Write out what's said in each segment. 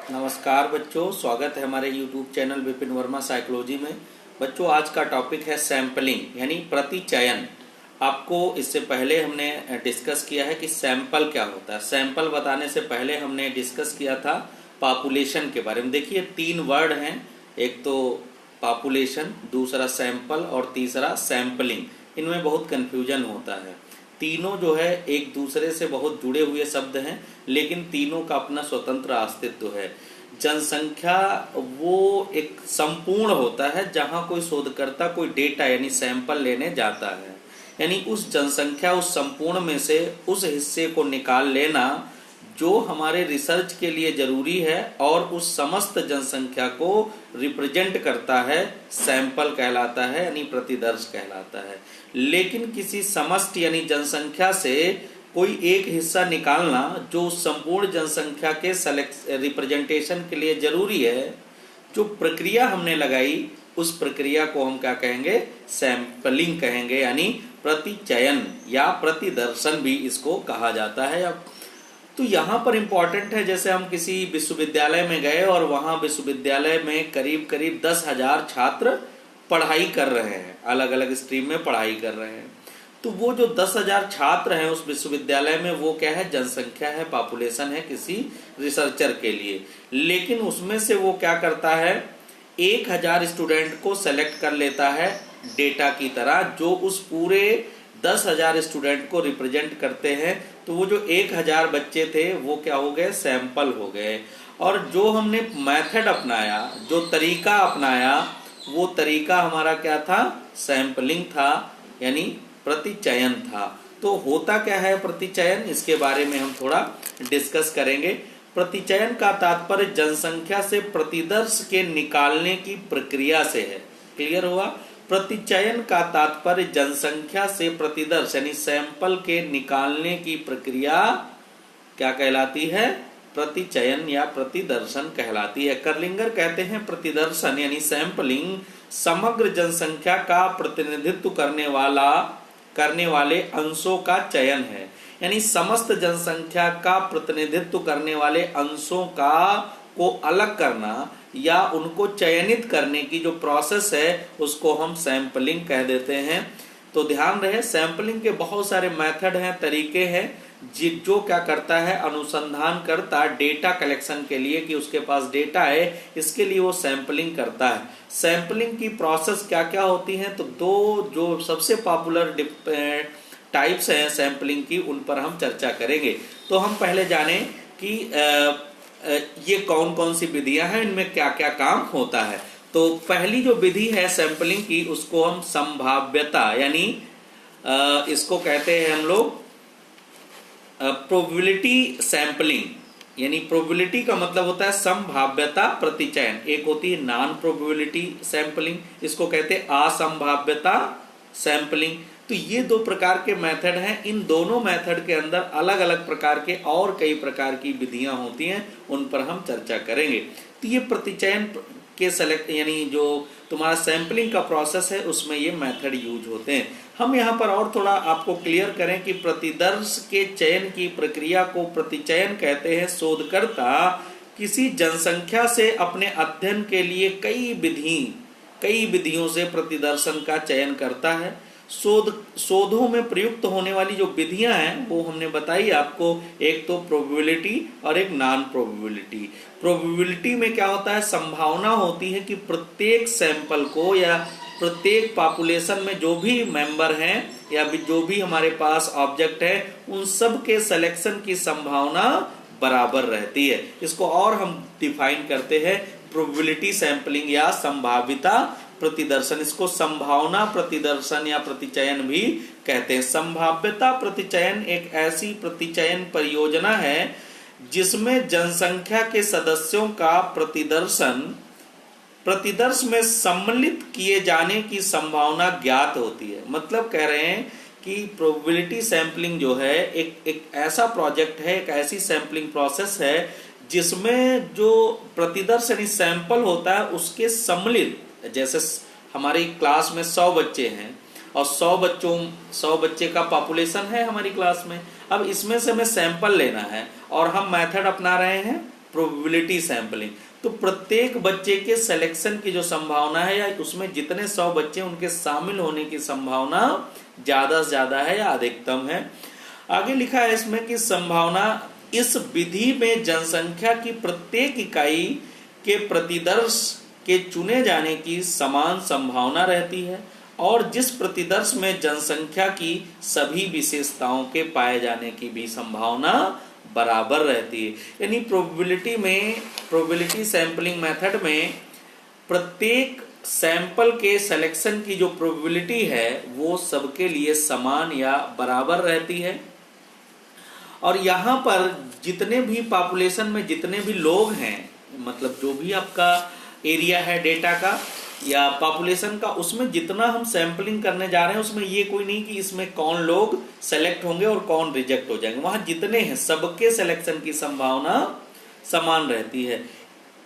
नमस्कार बच्चों, स्वागत है हमारे YouTube channel Vipin Verma psychology में। बच्चों, आज का टॉपिक है सैंपलिंग यानी प्रतिचयन। आपको इससे पहले हमने डिस्कस किया है कि सैंपल क्या होता है। सैंपल बताने से पहले हमने डिस्कस किया था पॉपुलेशन के बारे में। देखिए, 3 वर्ड हैं, एक तो पॉपुलेशन, दूसरा सैंपल और तीसरा सैंपलिंग। इनमें बहुत कन्फ्यूजन होता है। तीनों जो है एक दूसरे से बहुत जुड़े हुए शब्द हैं, लेकिन तीनों का अपना स्वतंत्र अस्तित्व है। जनसंख्या वो एक संपूर्ण होता है जहां कोई शोधकर्ता कोई डेटा यानी सैंपल लेने जाता है, यानी उस जनसंख्या उस संपूर्ण में से उस हिस्से को निकाल लेना जो हमारे रिसर्च के लिए जरूरी है और उस समस्त जनसंख्या को रिप्रेजेंट करता है, सैंपल कहलाता है यानी प्रतिदर्श कहलाता है। लेकिन किसी समष्टि यानी जनसंख्या से कोई एक हिस्सा निकालना जो संपूर्ण जनसंख्या के रिप्रेजेंटेशन के लिए जरूरी है, जो प्रक्रिया हमने लगाई उस प्रक्रिया को हम क्या कहेंगे? सैंपलिंग कहेंगे, यानी प्रतिचयन या प्रतिदर्शन भी इसको कहा जाता है। तो यहाँ पर इम्पोर्टेंट है, जैसे हम किसी विश्वविद्यालय में गए और वहाँ विश्वविद्यालय में करीब करीब 10,000 छात्र पढ़ाई कर रहे हैं, अलग अलग स्ट्रीम में पढ़ाई कर रहे हैं। तो वो जो 10,000 छात्र हैं उस विश्वविद्यालय में, वो क्या है? जनसंख्या है, पॉपुलेशन है किसी रिसर्चर के लिए। लेकिन उसमें से वो क्या करता है? 1,000 स्टूडेंट को सेलेक्ट कर लेता है डेटा की तरह, जो उस पूरे 10,000 स्टूडेंट को रिप्रेजेंट करते हैं। तो वो जो 1,000 बच्चे थे वो क्या हो गए? सैंपल हो गए। और जो हमने मेथड अपनाया, जो तरीका अपनाया, वो तरीका हमारा क्या था? सैंपलिंग था, यानी प्रतिचयन था। तो होता क्या है प्रतिचयन, इसके बारे में हम थोड़ा डिस्कस करेंगे। प्रतिचयन का तात्पर्य जनसंख्या से प्रतिदर्श के निकालने की प्रक्रिया से है। क्लियर हुआ? प्रतिचयन का तात्पर्य जनसंख्या से प्रतिदर्श यानी सैंपल के निकालने की प्रक्रिया क्या कहलाती है? प्रतिचयन या प्रतिदर्शन कहलाती है। कर्लिंगर कहते हैं प्रतिदर्शन यानी सैंपलिंग समग्र जनसंख्या का प्रतिनिधित्व करने वाले अंशों का चयन है, यानी समस्त जनसंख्या का प्रतिनिधित्व करने वाले अंशों को अलग करना या उनको चयनित करने की जो प्रोसेस है उसको हम सैंपलिंग कह देते हैं। तो ध्यान रहे, सैंपलिंग के बहुत सारे मेथड हैं, तरीके हैं, जो क्या करता है? अनुसंधान करता डेटा कलेक्शन के लिए कि उसके पास डेटा है, इसके लिए वो सैंपलिंग करता है। सैंपलिंग की प्रोसेस क्या क्या होती है? तो 2 जो सबसे पॉपुलर टाइप्स हैं सैंपलिंग की, उन पर हम चर्चा करेंगे। तो हम पहले जानें कि ये कौन कौन सी विधियां हैं, इनमें क्या क्या काम होता है। तो पहली जो विधि है सैंपलिंग की, उसको हम संभाव्यता यानी इसको कहते हैं हम लोग प्रोबेबिलिटी सैंपलिंग, यानी प्रोबेबिलिटी का मतलब होता है संभाव्यता प्रतिचयन। एक होती है नॉन प्रोबेबिलिटी सैंपलिंग, इसको कहते हैं असंभाव्यता सैंपलिंग। तो ये 2 प्रकार के मेथड हैं। इन दोनों मेथड के अंदर अलग अलग प्रकार के और कई प्रकार की विधियां होती हैं, उन पर हम चर्चा करेंगे। तो ये प्रतिचयन के सेलेक्ट यानी जो तुम्हारा सैंपलिंग का प्रोसेस है उसमें ये मेथड यूज होते हैं। हम यहाँ पर और थोड़ा आपको क्लियर करें कि प्रतिदर्श के चयन की प्रक्रिया को प्रतिचयन कहते हैं। शोधकर्ता किसी जनसंख्या से अपने अध्ययन के लिए कई विधियों से प्रतिदर्शन का चयन करता है। शोधों में प्रयुक्त होने वाली जो विधियां हैं वो हमने बताई आपको, एक तो प्रोबेबिलिटी और एक नॉन प्रोबेबिलिटी। प्रोबेबिलिटी में क्या होता है? संभावना होती है कि प्रत्येक सैंपल को या प्रत्येक पॉपुलेशन में जो भी मेंबर हैं या जो भी हमारे पास ऑब्जेक्ट है, उन सब के सिलेक्शन की संभावना बराबर रहती है। इसको और हम डिफाइन करते हैं प्रोबेबिलिटी सैंपलिंग या संभाव्यता प्रतिदर्शन। इसको संभावना प्रतिदर्शन या प्रतिचयन भी कहते हैं। संभाव्यता प्रतिचयन एक ऐसी प्रतिचयन परियोजना है जिसमें जनसंख्या के सदस्यों का प्रतिदर्श में सम्मिलित किए जाने की संभावना ज्ञात होती है। मतलब कह रहे हैं कि प्रोबेबिलिटी सैंपलिंग जो है एक ऐसा प्रोजेक्ट है, एक ऐसी सैंपलिंग प्रोसेस है जिसमें जो प्रतिदर्श यानी सैंपल होता है उसके सम्मिलित, जैसे हमारी क्लास में 100 बच्चे हैं और 100 बच्चे का पॉपुलेशन है हमारी क्लास में। अब इसमें से हमें सैंपल लेना है और हम मेथड अपना रहे हैं प्रोबेबिलिटी सैंपलिंग। तो प्रत्येक बच्चे के सिलेक्शन की जो संभावना है या उसमें जितने 100 बच्चे उनके शामिल होने की संभावना ज्यादा से ज्यादा है या अधिकतम है। आगे लिखा है इसमें कि संभावना, इस विधि में जनसंख्या की प्रत्येक इकाई के प्रतिदर्श के चुने जाने की समान संभावना रहती है और जिस प्रतिदर्श में जनसंख्या की सभी विशेषताओं के पाए जाने की भी संभावना बराबर रहती है। यानी प्रोबेबिलिटी सैंपलिंग मेथड में प्रत्येक सैंपल के सिलेक्शन की जो प्रोबेबिलिटी है वो सबके लिए समान या बराबर रहती है। और यहाँ पर जितने भी पॉपुलेशन में जितने भी लोग हैं, मतलब जो भी आपका एरिया है डेटा का या पॉपुलेशन का, उसमें जितना हम सैंपलिंग करने जा रहे हैं उसमें ये कोई नहीं कि इसमें कौन लोग सेलेक्ट होंगे और कौन रिजेक्ट हो जाएंगे। वहां जितने हैं सबके सिलेक्शन की संभावना समान रहती है।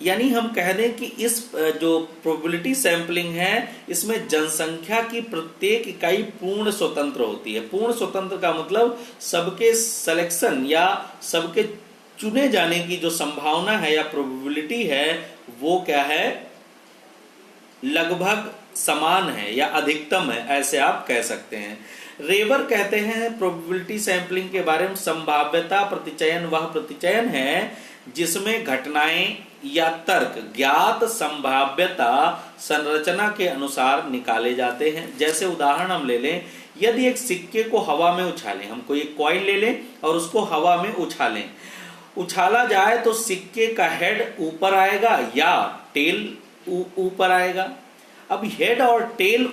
यानी हम कह दें कि इस जो प्रोबेबिलिटी सैंपलिंग है इसमें जनसंख्या की प्रत्येक इकाई पूर्ण स्वतंत्र होती है। पूर्ण स्वतंत्र का मतलब सबके सिलेक्शन या सबके चुने जाने की जो संभावना है या प्रोबेबिलिटी है वो क्या है, लगभग समान है या अधिकतम है, ऐसे आप कह सकते हैं। रेवर कहते हैं प्रोबेबिलिटी सैंपलिंग के बारे में, संभाव्यता प्रतिचयन वह प्रतिचयन है जिसमें घटनाएं या तर्क ज्ञात संभाव्यता संरचना के अनुसार निकाले जाते हैं। जैसे उदाहरण हम ले लें, यदि एक सिक्के को हवा में उछालें, हम कोई एक कॉइन ले लें और उसको हवा में उछाला जाए तो सिक्के का हेड ऊपर आएगा या टेल ऊपर आएगा। अब हेड और टेल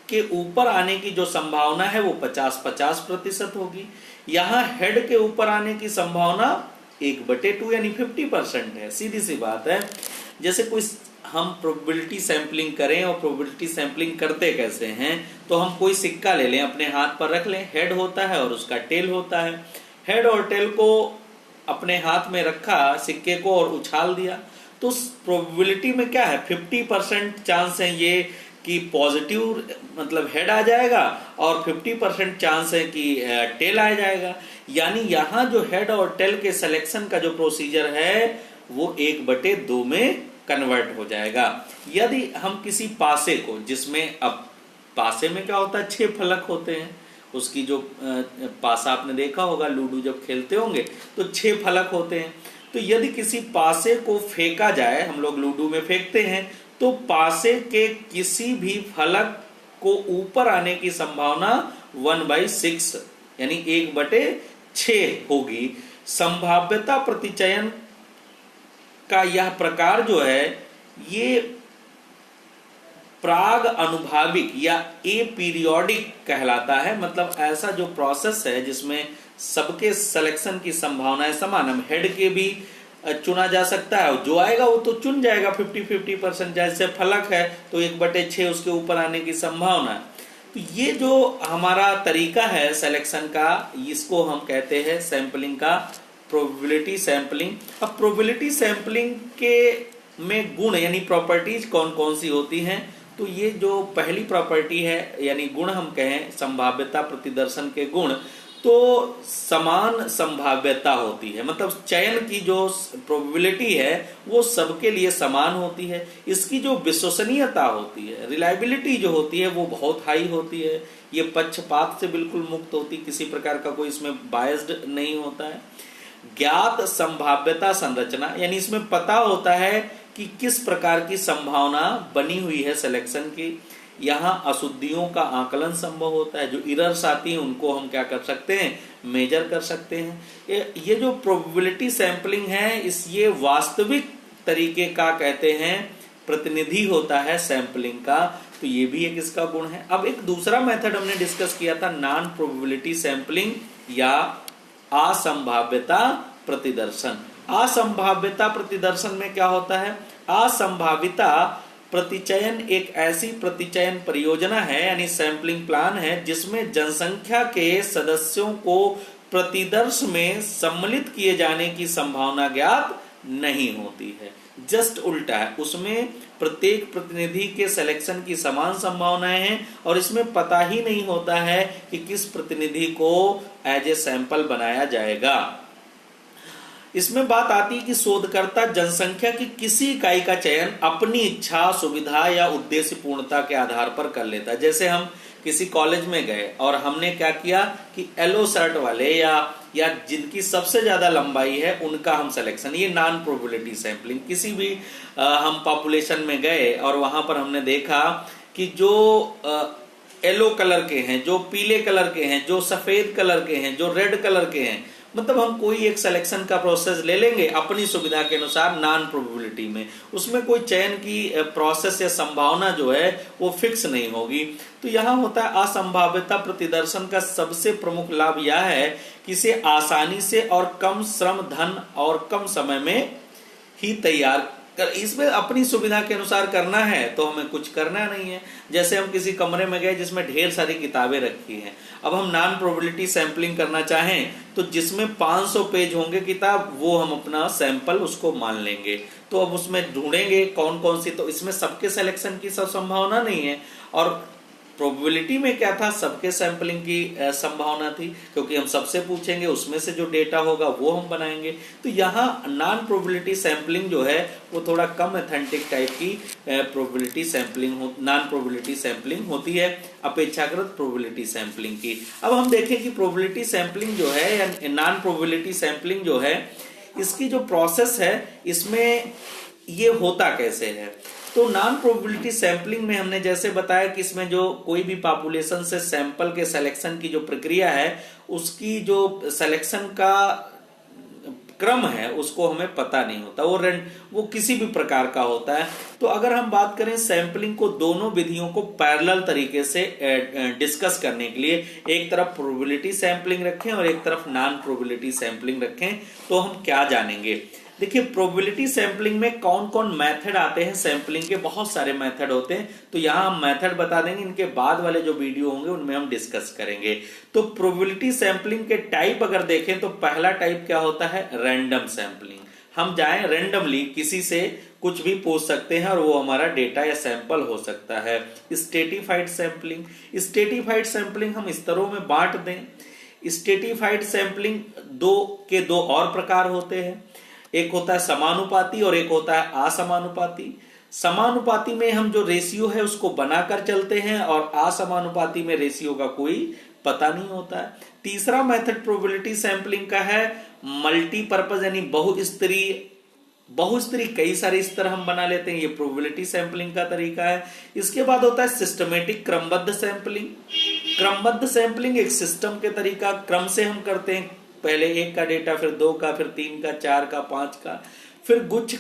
के ऊपर आने की जो संभावना है वो 50-50% होगी। यहाँ हेड के ऊपर आने की संभावना 1/2 यानी 50% है। सीधी सी बात है। जैसे कोई हम प्रोबेबिलिटी सैंपलिंग करें, और प्रोबेबिलिटी सैंपलिंग करते कैसे हैं, तो हम कोई सिक्का ले लें, अपने हाथ पर रख लें, हेड होता है और उसका टेल होता है। हेड और टेल को अपने हाथ में रखा सिक्के को और उछाल दिया, तो प्रोबेबिलिटी में क्या है, 50% चांस है ये कि पॉजिटिव मतलब हेड आ जाएगा और 50% चांस है कि टेल आ जाएगा। यानी यहाँ जो हेड और टेल के सिलेक्शन का जो प्रोसीजर है वो 1/2 में कन्वर्ट हो जाएगा। यदि हम किसी पासे को, जिसमें अब पासे में क्या होता है, 6 फलक होते हैं, उसकी जो पासा आपने देखा होगा, लूडो जब खेलते होंगे तो 6 फलक होते हैं। तो यदि किसी पासे को फेंका जाए, हम लोग लूडो में फेंकते हैं, तो पासे के किसी भी फलक को ऊपर आने की संभावना 1/6 यानी 1/6 होगी। संभाव्यता प्रतिचयन का यह प्रकार जो है ये प्राग अनुभाविक या एपीरियोडिक कहलाता है। मतलब ऐसा जो प्रोसेस है जिसमें सबके सिलेक्शन की संभावनाएं समान है। हेड के भी चुना जा सकता है, जो आएगा वो तो चुन जाएगा 50-50%। जैसे फलक है तो 1/6 उसके ऊपर आने की संभावना है। तो ये जो हमारा तरीका है सिलेक्शन का, इसको हम कहते हैं सैंपलिंग का प्रोबेबिलिटी सैंपलिंग। अब प्रोबेबिलिटी सैंपलिंग के में गुण यानी प्रॉपर्टीज कौन कौन सी होती हैं, तो ये जो पहली प्रॉपर्टी है यानी गुण हम कहें संभाव्यता प्रतिदर्शन के गुण, तो समान संभाव्यता होती है। मतलब चयन की जो प्रोबेबिलिटी है वो सबके लिए समान होती है। इसकी जो विश्वसनीयता होती है, रिलायबिलिटी जो होती है वो बहुत हाई होती है। ये पक्षपात से बिल्कुल मुक्त होती, किसी प्रकार का कोई इसमें बायस्ड नहीं होता है। ज्ञात संभाव्यता संरचना यानी इसमें पता होता है कि किस प्रकार की संभावना बनी हुई है सिलेक्शन की। यहाँ अशुद्धियों का आकलन संभव होता है, जो इरर्स आती हैं उनको हम क्या कर सकते हैं, मेजर कर सकते हैं। ये जो प्रोबेबिलिटी सैंपलिंग है ये वास्तविक तरीके का कहते हैं प्रतिनिधि होता है सैंपलिंग का, तो ये भी एक इसका गुण है। अब एक दूसरा मेथड हमने डिस्कस किया था नॉन प्रोबेबिलिटी सैंपलिंग या असंभाव्यता प्रतिदर्शन। असंभाव्यता प्रतिदर्शन में क्या होता है, असंभाविता प्रतिचयन एक ऐसी प्रतिचयन परियोजना है यानी सैंपलिंग प्लान है जिसमें जनसंख्या के सदस्यों को प्रतिदर्श में सम्मिलित किए जाने की संभावना ज्ञात नहीं होती है। जस्ट उल्टा है, उसमें प्रत्येक प्रतिनिधि के सिलेक्शन की समान संभावनाएं हैं और इसमें पता ही नहीं होता है कि किस प्रतिनिधि को एज ए सैंपल बनाया जाएगा। इसमें बात आती है कि शोधकर्ता जनसंख्या की किसी इकाई का चयन अपनी इच्छा, सुविधा या उद्देश्य पूर्णता के आधार पर कर लेता है। जैसे हम किसी कॉलेज में गए और हमने क्या किया कि येलो शर्ट वाले या जिनकी सबसे ज्यादा लंबाई है उनका हम सिलेक्शन, ये नॉन प्रोबेबिलिटी सैंपलिंग। किसी भी हम पॉपुलेशन में गए और वहां पर हमने देखा कि जो येलो कलर के हैं, जो पीले कलर के हैं, जो सफेद कलर के हैं, जो रेड कलर के हैं, मतलब हम कोई एक सिलेक्शन का प्रोसेस ले लेंगे अपनी सुविधा के अनुसार नॉन प्रोबेबिलिटी में। उसमें कोई चयन की प्रोसेस या संभावना जो है वो फिक्स नहीं होगी। तो यहां होता है असंभाव्यता प्रतिदर्शन का सबसे प्रमुख लाभ यह है कि इसे आसानी से और कम श्रम, धन और कम समय में ही तैयार कर, इसमें अपनी सुविधा के अनुसार करना है तो हमें कुछ करना नहीं है। जैसे हम किसी कमरे में गए जिसमें ढेर सारी किताबें रखी हैं, अब हम नॉन प्रोबेबिलिटी सैंपलिंग करना चाहें तो जिसमें 500 पेज होंगे किताब, वो हम अपना सैंपल उसको मान लेंगे। तो अब उसमें ढूंढेंगे कौन कौन सी, तो इसमें सबके सिलेक्शन की सब संभावना नहीं है। और प्रोबेबिलिटी में क्या था, सबके सैंपलिंग की संभावना थी, क्योंकि हम सबसे पूछेंगे, उसमें से जो डेटा होगा वो हम बनाएंगे। तो यहाँ नॉन प्रोबेबिलिटी सैंपलिंग जो है वो थोड़ा कम ऑथेंटिक टाइप की probability sampling, non probability sampling होती है अपेक्षाकृत प्रोबेबिलिटी सैंपलिंग की। अब हम देखें कि प्रोबेबिलिटी सैंपलिंग जो है या नॉन प्रोबेबिलिटी सैंपलिंग जो है, इसकी जो प्रोसेस है इसमें ये होता कैसे है। तो नॉन प्रोबेबिलिटी सैंपलिंग में हमने जैसे बताया कि इसमें जो कोई भी पॉपुलेशन से सैंपल के सिलेक्शन की जो प्रक्रिया है, उसकी जो सिलेक्शन का क्रम है उसको हमें पता नहीं होता, वो किसी भी प्रकार का होता है। तो अगर हम बात करें सैंपलिंग को, दोनों विधियों को पैरेलल तरीके से डिस्कस करने के लिए, एक तरफ प्रोबेबिलिटी सैंपलिंग रखें और एक तरफ नॉन प्रोबेबिलिटी सैंपलिंग रखें, तो हम क्या जानेंगे। देखिए प्रोबेबिलिटी सैंपलिंग में कौन कौन मेथड आते हैं, सैंपलिंग के बहुत सारे मेथड होते हैं। तो यहां हम मेथड बता देंगे, इनके बाद वाले जो वीडियो होंगे उनमें हम डिस्कस करेंगे। तो प्रोबेबिलिटी सैंपलिंग के टाइप अगर देखें तो पहला टाइप क्या होता है, रैंडम सैंपलिंग। हम जाएं रैंडमली किसी से कुछ भी पूछ सकते हैं और वो हमारा डेटा या सैंपल हो सकता है। स्ट्रेटिफाइड सैंपलिंग, स्ट्रेटिफाइड सैंपलिंग हम स्तरों में बांट दें। स्ट्रेटिफाइड सैंपलिंग दो और प्रकार होते हैं, एक होता है समानुपाती और एक होता है असमानुपाती। समानुपाती में हम जो रेशियो है उसको बनाकर चलते हैं और असमानुपाती में रेशियो का कोई पता नहीं होता है। तीसरा मेथड प्रोबेबिलिटी सैंपलिंग का है मल्टीपर्पज, यानी बहुस्तरीय कई सारे स्तर हम बना लेते हैं, ये प्रोबेबिलिटी सैंपलिंग का तरीका है। इसके बाद होता है सिस्टमेटिक क्रमबद्ध सैंपलिंग। क्रमबद्ध सैंपलिंग एक सिस्टम के तरीका, क्रम से हम करते हैं, पहले 1 का डेटा, फिर 2 का, फिर 3 का, 4 का, 5 का, फिर गुच्छ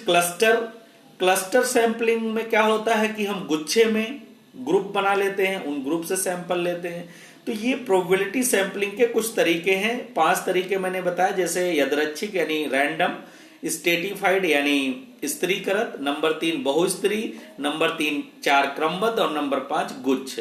क्लस्टर सैंपलिंग में क्या होता है कि हम गुच्छे में ग्रुप बना लेते हैं, उन ग्रुप से सैंपल लेते हैं। तो ये प्रोबेबिलिटी सैंपलिंग के कुछ तरीके हैं, 5 तरीके मैंने बताया, जैसे यादृच्छिक यानी रैंडम, स्ट्रेटिफाइड यानी स्तरीकृत, नंबर 3 बहुस्तरीय, नंबर 3 4 क्रमबद्ध और नंबर 5 गुच्छ।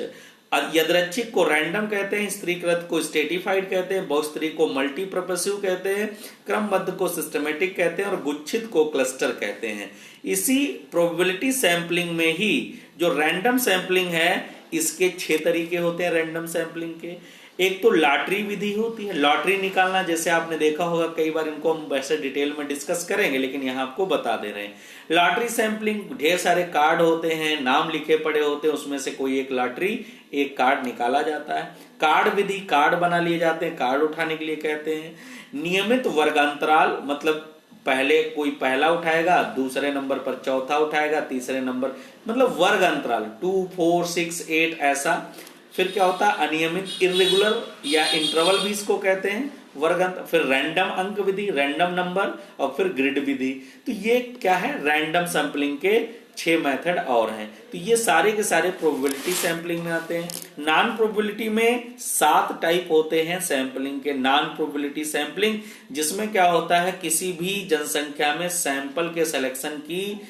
यादृच्छिक को रैंडम कहते हैं, स्त्रीकृत को स्ट्रेटिफाइड कहते हैं, बहुस्तरीय को मल्टीपर्पसिव कहते हैं, क्रमबद्ध को सिस्टमेटिक कहते हैं और गुच्छित को क्लस्टर कहते हैं। इसी प्रोबेबिलिटी सैंपलिंग में ही जो रैंडम सैंपलिंग है, इसके 6 तरीके होते हैं रैंडम सैंपलिंग के। एक तो लॉटरी विधि होती है, लॉटरी निकालना, जैसे आपने देखा होगा कई बार, इनको हम वैसे डिटेल में डिस्कस करेंगे लेकिन यहाँ आपको बता दे रहे हैं। लॉटरी सैंपलिंग, ढेर सारे कार्ड होते हैं, नाम लिखे पड़े होते हैं, उसमें से कोई एक लॉटरी, एक कार्ड निकाला जाता है। कार्ड विधि, कार्ड बना लिए जाते हैं, कार्ड उठाने के लिए कहते हैं। नियमित वर्गांतराल, मतलब पहले कोई पहला उठाएगा, दूसरे नंबर पर चौथा उठाएगा, तीसरे नंबर, मतलब वर्ग अंतराल 2, 4, 6, 8 ऐसा। फिर क्या होता है अनियमित, इर्रेगुलर या इंटरवल भी इसको कहते हैं, वर्ग अंतर। फिर रैंडम अंक विधि, रैंडम नंबर, और फिर ग्रिड विधि। तो ये क्या है, रैंडम सैंपलिंग के 6 मेथड और हैं। तो ये सारे के सारे प्रोबेबिलिटी सैंपलिंग में आते हैं। नॉन प्रोबेबिलिटी में 7 टाइप होते हैं सैंपलिंग के। नॉन प्रोबेबिलिटी सैंपलिंग जिसमें क्या होता है, किसी भी जनसंख्या में सैंपल के सिलेक्शन की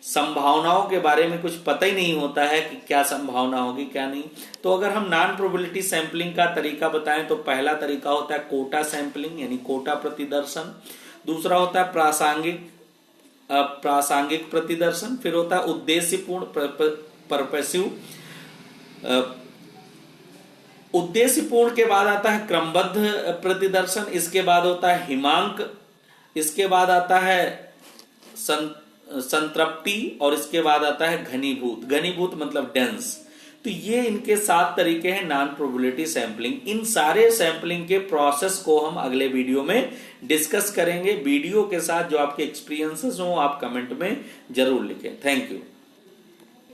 संभावनाओं के बारे में कुछ पता ही नहीं होता है कि क्या संभावना होगी क्या नहीं। तो अगर हम नॉन प्रोबेबिलिटी सैंपलिंग का तरीका बताएं तो पहला तरीका होता है कोटा सैंपलिंग यानी कोटा प्रतिदर्शन। दूसरा होता है प्रासंगिक प्रतिदर्शन। फिर होता है उद्देश्यपूर्ण परपसिव। उद्देश्यपूर्ण के बाद आता है क्रमबद्ध प्रतिदर्शन। इसके बाद होता है हिमांक इसके बाद आता है संतृप्ति और इसके बाद आता है घनीभूत। घनीभूत मतलब डेंस। तो ये इनके 7 तरीके हैं नॉन प्रोबेबिलिटी सैंपलिंग। इन सारे सैंपलिंग के प्रोसेस को हम अगले वीडियो में डिस्कस करेंगे। वीडियो के साथ जो आपके एक्सपीरियंसेस हो आप कमेंट में जरूर लिखें। Thank you.